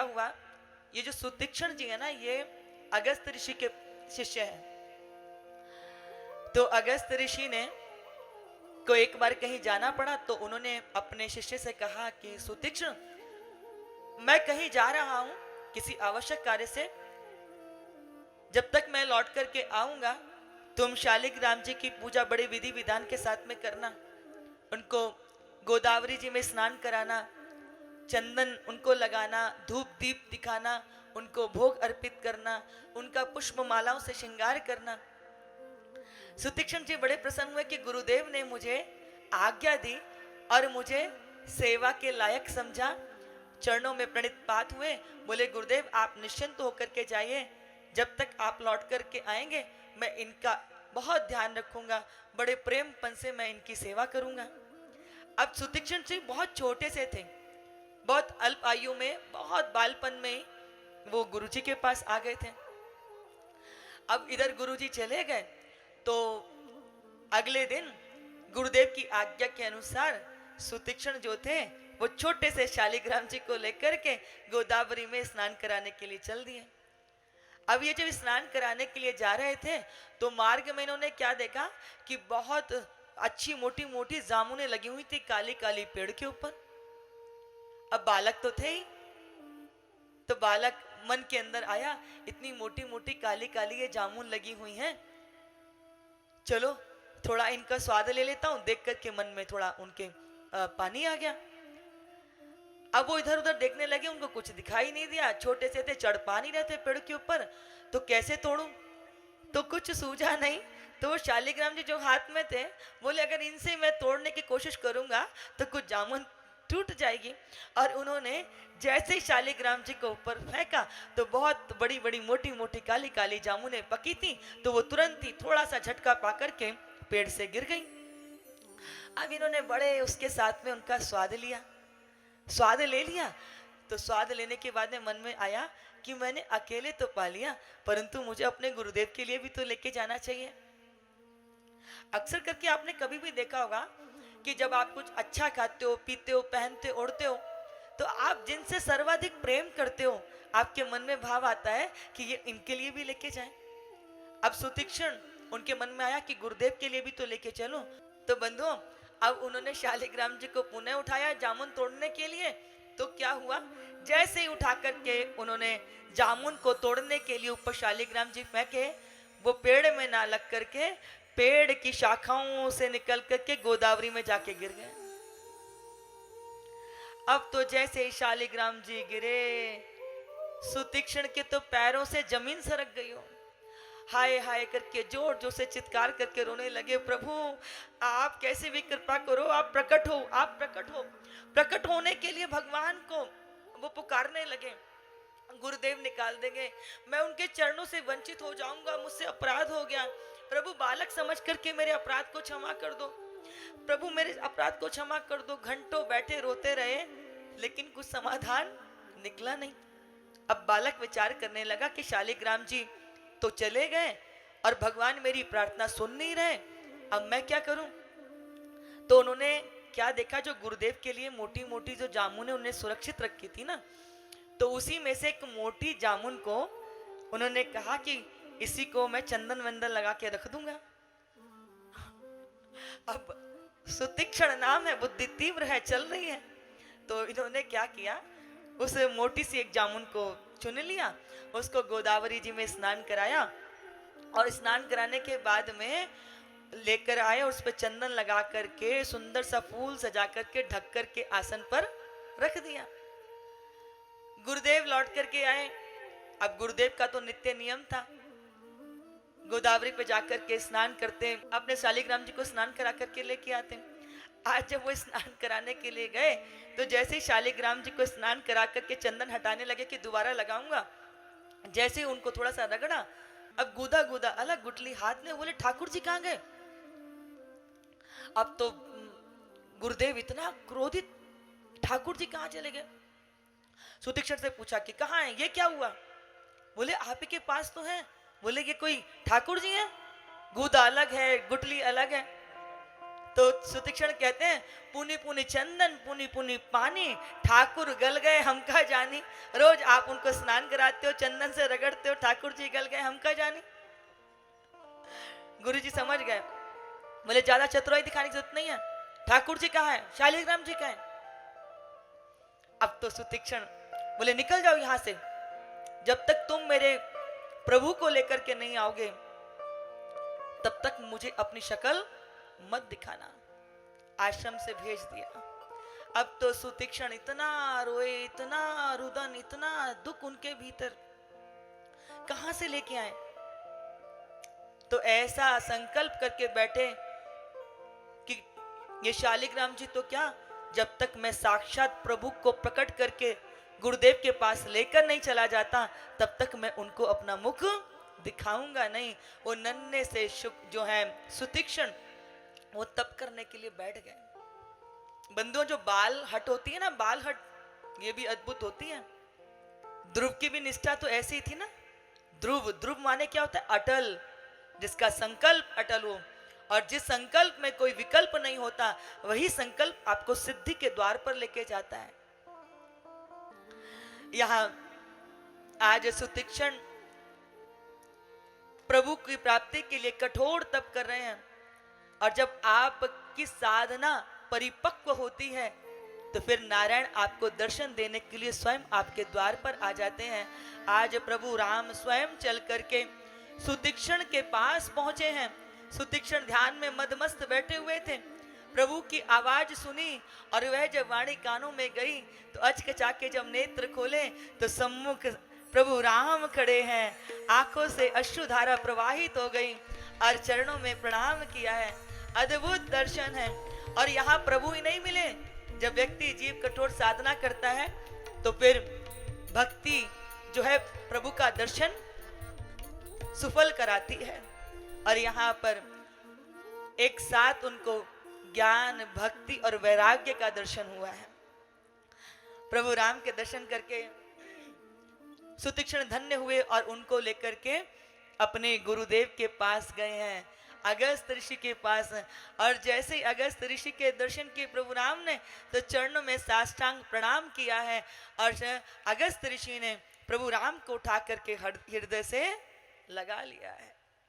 हुआ, ये जो सुतीक्षण जी है ना, ये अगस्त ऋषि के शिष्य हैं। तो अगस्त ऋषि ने को एक बार कहीं जाना पड़ा, तो उन्होंने अपने शिष्य से कहा कि सुतीक्षण, मैं कहीं जा रहा हूं किसी आवश्यक कार्य से, जब तक मैं लौट करके आऊंगा तुम शालिग्राम जी की पूजा बड़े विधि विधान के साथ में करना, उनको गोदावरी जी में स्नान कराना, चंदन उनको लगाना, धूप दीप दिखाना, उनको भोग अर्पित करना, उनका पुष्प मालाओं से श्रृंगार करना। सुतीक्षण जी बड़े प्रसन्न हुए कि गुरुदेव ने मुझे आज्ञा दी और मुझे सेवा के लायक समझा। चरणों में प्रणिपात हुए, बोले गुरुदेव आप निश्चिंत होकर के जाइए, जब तक आप लौट करके आएंगे मैं इनका बहुत ध्यान रखूंगा, बड़े प्रेमपन से मैं इनकी सेवा करूंगा। अब सुतीक्षण जी बहुत छोटे से थे, बहुत अल्प आयु में, बहुत बालपन में वो गुरुजी के पास आ गए थे। अब इधर गुरुजी चले गए, तो अगले दिन गुरुदेव की आज्ञा के अनुसार सुतीक्षण जो थे वो छोटे से शालिग्राम जी को लेकर के गोदावरी में स्नान कराने के लिए चल दिए। अब ये जब स्नान कराने के लिए जा रहे थे तो मार्ग में इन्होंने क्या देखा कि बहुत अच्छी मोटी मोटी जामुने लगी हुई थी काली काली पेड़ के ऊपर। अब बालक तो थे ही, तो बालक मन के अंदर आया, इतनी मोटी मोटी काली काली ये जामुन लगी हुई हैं, चलो थोड़ा इनका स्वाद ले लेता हूं। देख करके मन में थोड़ा उनके पानी आ गया। अब वो इधर उधर देखने लगे, उनको कुछ दिखाई नहीं दिया, छोटे से थे, चढ़ पा नहीं रहे थे पेड़ के ऊपर, तो कैसे तोड़ूं, तो कुछ सूझा नहीं। तो वो शालिग्राम जी जो हाथ में थे बोले अगर इनसे मैं तोड़ने की कोशिश करूंगा तो कुछ जामुन टूट जाएगी। और उन्होंने जैसे ही शालिग्राम जी को ऊपर फेंका तो बहुत बड़ी बड़ी मोटी मोटी काली काली जामुने पकी थी, तो वो तुरंत ही थोड़ा सा झटका पा करके पेड़ से गिर गई। अब इन्होंने बड़े उसके साथ में उनका स्वाद लिया, स्वाद ले लिया। तो स्वाद लेने के बाद में मन में आया कि मैंने अकेले तो पा लिया, परंतु मुझे अपने गुरुदेव के लिए भी तो लेके जाना चाहिए। अक्सर करके आपने कभी भी देखा होगा कि जब आप कुछ अच्छा खाते हो, पीते हो, पहनते हो, ओढ़ते हो, तो आप जिनसे सर्वाधिक प्रेम करते हो आपके मन में भाव आता है कि ये इनके लिए भी लेके जाएं। अब सुतीक्षण उनके मन में आया कि गुरुदेव के लिए भी तो लेके चलो। तो बंधुओं, अब उन्होंने शालिग्राम जी को पुनः उठाया जामुन तोड़ने के लिए। तो क्या हुआ, जैसे ही उठा करके उन्होंने जामुन को तोड़ने के लिए ऊपर शालिग्राम जी फेंके, वो पेड़ में ना लग करके पेड़ की शाखाओं से निकल करके गोदावरी में जाके गिर गए। अब तो जैसे ही शालिग्राम जी गिरे, सुतीक्षण के तो पैरों से जमीन सरक गई हो, हाय हाय करके जोर जोर से चित्कार करके रोने लगे, प्रभु आप कैसे भी कृपा करो, आप प्रकट हो, आप प्रकट हो। प्रकट होने के लिए भगवान को वो पुकारने लगे, गुरुदेव निकाल देंगे, मैं उनके चरणों से वंचित हो जाऊंगा, मुझसे अपराध हो गया, प्रभु बालक समझ करके मेरे अपराध को क्षमा कर दो, प्रभु मेरे अपराध को क्षमा कर दो। घंटों बैठे रोते रहे, लेकिन कुछ समाधान निकला नहीं। अब बालक विचार करने लगा कि शालिग्राम जी तो चले गए और भगवान मेरी प्रार्थना सुन नहीं रहे, अब मैं क्या करूं। तो उन्होंने क्या देखा, जो गुरुदेव के लिए मोटी मोटी जो जामुन है उन्हें सुरक्षित रखी थी ना, तो उसी में से एक मोटी जामुन को उन्होंने कहा कि इसी को मैं चंदन वंदन लगा के रख दूंगा। अब सुतीक्षण नाम है, बुद्धि तीव्र है, चल रही है, तो इन्होंने क्या किया, उस मोटी सी एक जामुन को चुन लिया, उसको गोदावरी जी में स्नान कराया और स्नान कराने के बाद में लेकर आए, उस पर चंदन लगा करके सुंदर सा फूल सजा करके ढक करके आसन पर रख दिया। गुरुदेव लौट करके आए। अब गुरुदेव का तो नित्य नियम था, गोदावरी पे जाकर के स्नान करते, अपने शालिग्राम जी को स्नान करा करके लेके आते। आज जब वो स्नान कराने के लिए गए तो जैसे ही शालिग्राम जी को स्नान करा करके चंदन हटाने लगे कि दोबारा लगाऊंगा, जैसे ही उनको थोड़ा सा रगड़ा, अब गुदा गुदा अलग गुटली हाथ में, बोले ठाकुर जी कहाँ गए। अब तो गुरुदेव इतना क्रोधित, ठाकुर जी कहाँ चले गए। सुतीक्षण से पूछा कि कहाँ है, ये क्या हुआ। बोले आप ही के पास तो है। बोले ये कोई ठाकुर जी हैं, गुदा अलग है, गुटली अलग है। तो सुतीक्षण कहते हैं, पुनि पुनि चंदन पुनि पुनि पानी, ठाकुर गल गए हम का जानी। रोज आप उनको स्नान कराते हो, चंदन से रगड़ते हो, ठाकुर जी गल गए हम का जानी। गुरु जी समझ गए, बोले ज्यादा चतुराई दिखाने की जरूरत नहीं है, ठाकुर जी कहाँ है, शालिग्राम जी कहाँ है। अब तो सुतीक्षण बोले निकल जाओ यहां से, जब तक तुम मेरे प्रभु को लेकर के नहीं आओगे तब तक मुझे अपनी शक्ल मत दिखाना। आश्रम से भेज दिया। अब तो सुतीक्षण इतना रोए, इतना रुदन, इतना दुख उनके भीतर कहां से लेके आए। तो ऐसा संकल्प करके बैठे कि ये शालिग्राम जी तो क्या, जब तक मैं साक्षात प्रभु को प्रकट करके गुरुदेव के पास लेकर नहीं चला जाता तब तक मैं उनको अपना मुख दिखाऊंगा नहीं। वो नन्हे से जो है सुतीक्षण वो तप करने के लिए बैठ गए। बंधुओं, जो बाल हट होती है ना, बाल हट, ये भी अद्भुत होती है। ध्रुव की भी निष्ठा तो ऐसी ही थी ना। ध्रुव, ध्रुव माने क्या होता है, अटल, जिसका संकल्प अटल हो, और जिस संकल्प में कोई विकल्प नहीं होता वही संकल्प आपको सिद्धि के द्वार पर लेके जाता है। यहां आज सुतीक्षण प्रभु की प्राप्ति के लिए कठोर तप कर रहे हैं, और जब आपकी साधना परिपक्व होती है तो फिर नारायण आपको दर्शन देने के लिए स्वयं आपके द्वार पर आ जाते हैं। आज प्रभु राम स्वयं चल करके सुतीक्षण के पास पहुंचे हैं। सुतीक्षण ध्यान में मदमस्त बैठे हुए थे, प्रभु की आवाज सुनी और वह जब वाणी कानों में गई तो अचकचा के जब नेत्र खोले तो सम्मुख प्रभु राम खड़े हैं। आंखों से अश्रुधारा प्रवाहित हो गई और चरणों में प्रणाम किया है। अद्भुत दर्शन है। और यहाँ प्रभु ही नहीं मिले, जब व्यक्ति जीव कठोर साधना करता है तो फिर भक्ति जो है प्रभु का दर्शन सुफल कराती है। और यहाँ पर एक साथ उनको ज्ञान, भक्ति और वैराग्य का दर्शन हुआ है। प्रभु राम के दर्शन करके सुतीक्षण धन्य हुए और उनको लेकर के अपने गुरुदेव के पास गए हैं, अगस्त ऋषि के पास। और जैसे ही अगस्त ऋषि के दर्शन किए प्रभु राम ने तो चरणों में साष्टांग प्रणाम किया है, और अगस्त ऋषि ने प्रभु राम को उठा करके हृदय से लगा लिया है।